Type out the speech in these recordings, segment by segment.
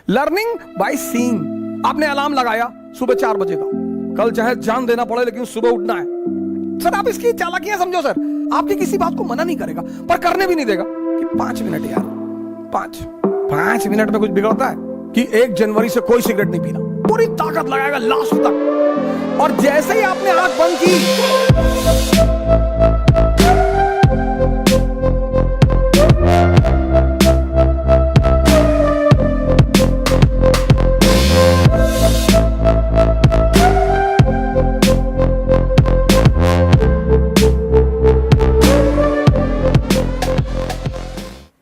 Learning by seeing. आपने alarm लगाया सुबह 4 बजे का, कल चाहे जान देना पड़े लेकिन सुबह उठना है। सर आप इसकी चालाकियां समझो सर, आपकी किसी बात को मना नहीं करेगा पर करने भी नहीं देगा कि 5 मिनट यार, 5 मिनट में कुछ बिगड़ता है कि 1 जनवरी से कोई सिगरेट नहीं पीना, पूरी ताकत लगाएगा लास्ट तक। और जैसे ही आपने आंख बंद की,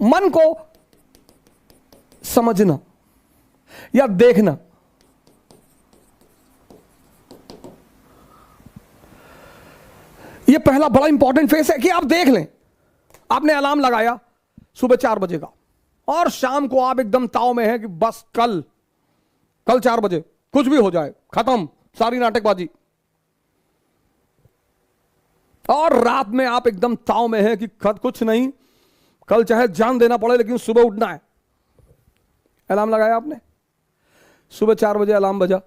मन को समझना या देखना, यह पहला बड़ा इंपॉर्टेंट फेस है कि आप देख लें। आपने अलार्म लगाया सुबह 4 बजे का और शाम को आप एकदम ताव में हैं कि बस कल 4 बजे कुछ भी हो जाए, खत्म सारी नाटकबाजी। और रात में आप एकदम ताव में हैं कि कुछ नहीं, कल चाहे जान देना पड़े लेकिन सुबह उठना है। अलार्म लगाया आपने, सुबह 4 बजे अलार्म बजा।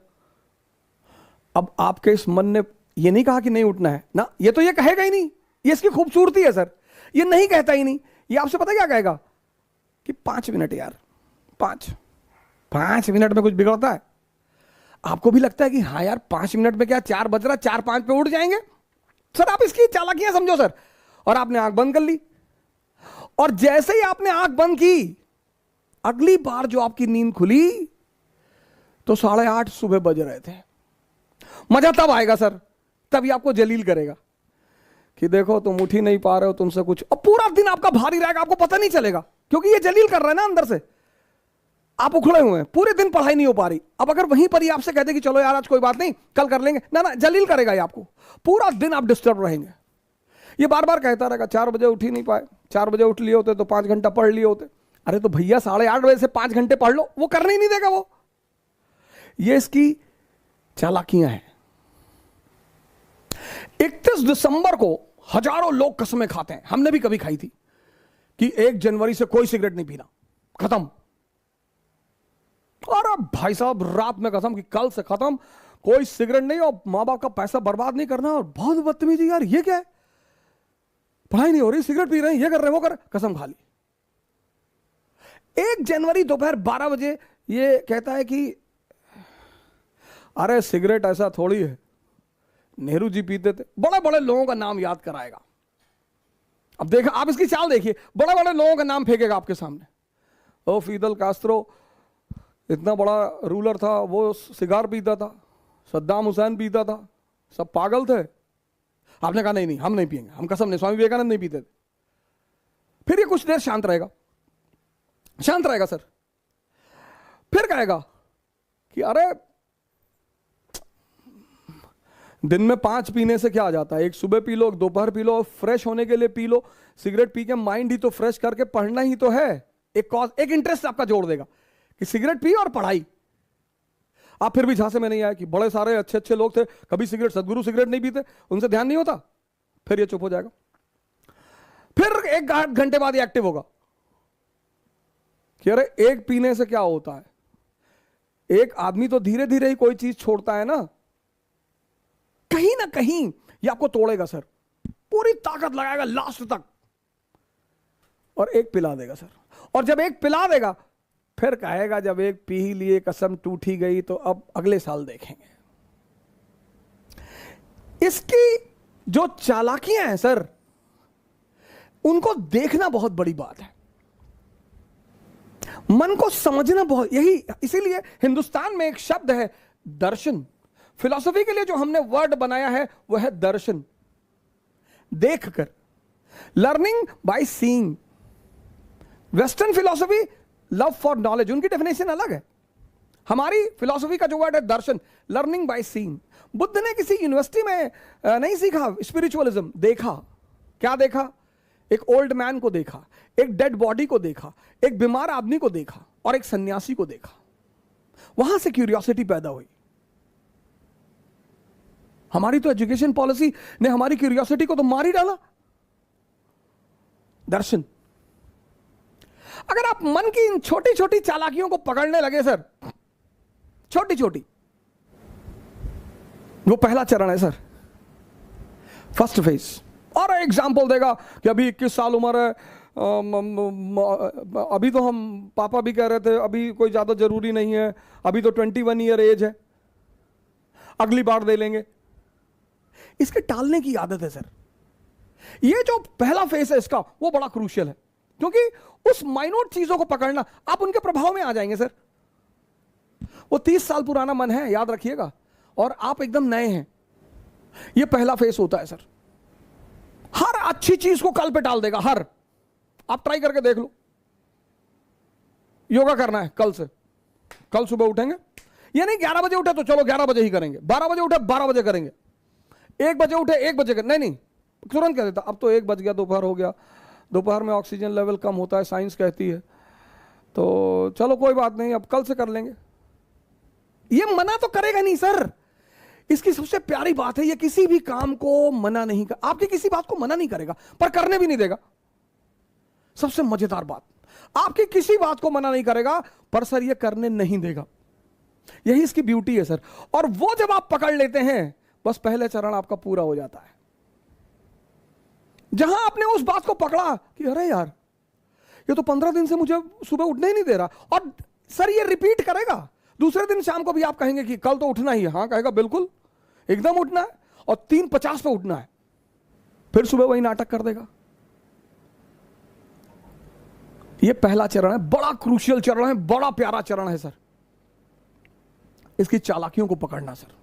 अब आपके इस मन ने ये नहीं कहा कि नहीं उठना है ना, ये तो ये कहेगा ही नहीं, ये इसकी खूबसूरती है सर, ये नहीं कहता ही नहीं। ये आपसे पता क्या कहेगा कि 5 मिनट यार, 5 मिनट में कुछ बिगड़ता है। आपको भी लगता है कि हाँ यार 5 मिनट में क्या 4 बज रहा, 4-5 पे उठ जाएंगे। सर आप इसकी चालाकियां समझो सर। और आपने आंख बंद कर ली, और जैसे ही आपने आंख बंद की, अगली बार जो आपकी नींद खुली तो 8:30 सुबह बज रहे थे। मजा तब आएगा सर, तभी आपको जलील करेगा कि देखो तुम उठ ही नहीं पा रहे हो, तुमसे कुछ। और पूरा दिन आपका भारी रहेगा, आपको पता नहीं चलेगा क्योंकि ये जलील कर रहा है ना अंदर से। आप उखड़े हुए हैं, पूरे दिन पढ़ाई नहीं हो पा रही। अब अगर वहीं पर ही आपसे कहते कि चलो यार आज कोई बात नहीं कल कर लेंगे, ना जलील करेगा ये आपको। पूरा दिन आप डिस्टर्ब रहेंगे। ये बार बार कहता रहेगा 4 बजे उठ ही नहीं पाए, 4 बजे उठ लिए होते तो 5 घंटा पढ़ लिए होते। अरे तो भैया 8:30 बजे से 5 घंटे पढ़ लो, वो करने ही नहीं देगा वो। ये इसकी चालाकियां हैं। 31 दिसंबर को हजारों लोग कसमें खाते हैं, हमने भी कभी खाई थी कि 1 जनवरी से कोई सिगरेट नहीं पीना, खत्म। और अब भाई साहब रात में कसम कि कल से खत्म, कोई सिगरेट नहीं, और मां बाप का पैसा बर्बाद नहीं करना। और बहुत बदतमीजी यार, ये क्या है, पढ़ाई नहीं हो रही, सिगरेट पी रहे हैं, ये कर रहे हैं, वो कर, कसम खा ली। 1 जनवरी दोपहर 12 बजे ये कहता है कि अरे सिगरेट ऐसा थोड़ी है, नेहरू जी पीते थे। बड़े बड़े लोगों का नाम याद कराएगा। अब देखा, आप इसकी चाल देखिए, बड़े बड़े लोगों का नाम फेंकेगा आपके सामने। ओ फिदल कास्त्रो इतना बड़ा रूलर था, वो सिगार पीता था, सद्दाम हुसैन पीता था, सब पागल थे। आपने कहा नहीं हम नहीं पिएंगे, हम कसम नहीं, स्वामी विवेकानंद नहीं पीते थे। फिर ये कुछ देर शांत रहेगा सर। फिर कहेगा कि अरे दिन में 5 पीने से क्या आ जाता है, एक सुबह पी लो, दोपहर पी लो, फ्रेश होने के लिए पी लो। सिगरेट पी के माइंड ही तो फ्रेश करके पढ़ना ही तो है। एक इंटरेस्ट आपका जोड़ देगा कि सिगरेट पी और पढ़ाई। आप फिर भी झांसे में नहीं आए कि बड़े सारे अच्छे अच्छे लोग थे, कभी सिगरेट, सदगुरु सिगरेट नहीं पीते, उनसे ध्यान नहीं होता। फिर ये चुप हो जाएगा। फिर 1 घंटे बाद ये एक्टिव होगा कि अरे एक पीने से क्या होता है, एक आदमी तो धीरे धीरे ही कोई चीज छोड़ता है ना कहीं ये आपको तोड़ेगा सर, पूरी ताकत लगाएगा लास्ट तक, और एक पिला देगा सर। और जब एक पिला देगा फिर कहेगा जब एक पी ही लिए, कसम टूट ही गई, तो अब अगले साल देखेंगे। इसकी जो चालाकियां हैं सर, उनको देखना बहुत बड़ी बात है, मन को समझना बहुत, यही इसीलिए हिंदुस्तान में एक शब्द है दर्शन। फिलॉसफी के लिए जो हमने वर्ड बनाया है वह है दर्शन, देखकर, learning by seeing. Western philosophy love for knowledge, उनकी डेफिनेशन अलग है। हमारी फिलॉसफी का जो वर्ड है दर्शन, लर्निंग बाय सीइंग। बुद्ध ने किसी यूनिवर्सिटी में नहीं सीखा स्पिरिचुअलिज्म, देखा। क्या देखा? एक ओल्ड मैन को देखा, एक डेड बॉडी को देखा, एक बीमार आदमी को देखा, और एक सन्यासी को देखा। वहां से क्यूरियोसिटी पैदा हुई। हमारी तो एजुकेशन पॉलिसी ने हमारी क्यूरियोसिटी को तो मार ही डाला। दर्शन। अगर आप मन की इन छोटी छोटी चालाकियों को पकड़ने लगे सर, छोटी छोटी, वो पहला चरण है सर, फर्स्ट फेज। और एग्जाम्पल देगा कि अभी 21 साल उम्र है, अभी तो हम पापा भी कह रहे थे अभी कोई ज्यादा जरूरी नहीं है, अभी तो 21 ईयर एज है, अगली बार दे लेंगे। इसके टालने की आदत है सर। ये जो पहला फेस है इसका, वो बड़ा क्रूशियल है, क्योंकि उस माइनोट चीजों को पकड़ना, आप उनके प्रभाव में आ जाएंगे सर। वो 30 साल पुराना मन है, याद रखिएगा, और आप एकदम नए हैं। ये पहला फेस होता है सर। हर अच्छी चीज को कल पे टाल देगा, हर। आप ट्राई करके देख लो। योगा करना है कल से, कल सुबह उठेंगे, ये नहीं 11 बजे उठे तो चलो 11 बजे ही करेंगे, 12 बजे उठे 12 बजे करेंगे, 1 बजे उठे 1 बजे नहीं नहीं, तुरंत कह देता अब तो 1 बज गया, दोपहर हो गया, दोपहर में ऑक्सीजन लेवल कम होता है, साइंस कहती है, तो चलो कोई बात नहीं, अब कल से कर लेंगे। ये मना तो करेगा नहीं सर। इसकी सबसे प्यारी बात है, ये किसी भी काम को मना नहीं कर, आपकी किसी बात को मना नहीं करेगा, पर करने भी नहीं देगा। सबसे मजेदार बात, आपकी किसी बात को मना नहीं करेगा, पर सर ये करने नहीं देगा। यही इसकी ब्यूटी है सर। और वो जब आप पकड़ लेते हैं, बस पहले चरण आपका पूरा हो जाता है। जहां आपने उस बात को पकड़ा कि अरे यार, ये तो 15 दिन से मुझे सुबह उठने ही नहीं दे रहा, और सर ये रिपीट करेगा। दूसरे दिन शाम को भी आप कहेंगे कि कल तो उठना ही है, हाँ कहेगा बिल्कुल एकदम उठना है, और 3:50 पे उठना है, फिर सुबह वही नाटक कर देगा। ये पहला चरण है, बड़ा क्रूशियल चरण है, बड़ा प्यारा चरण है सर, इसकी चालाकियों को पकड़ना सर।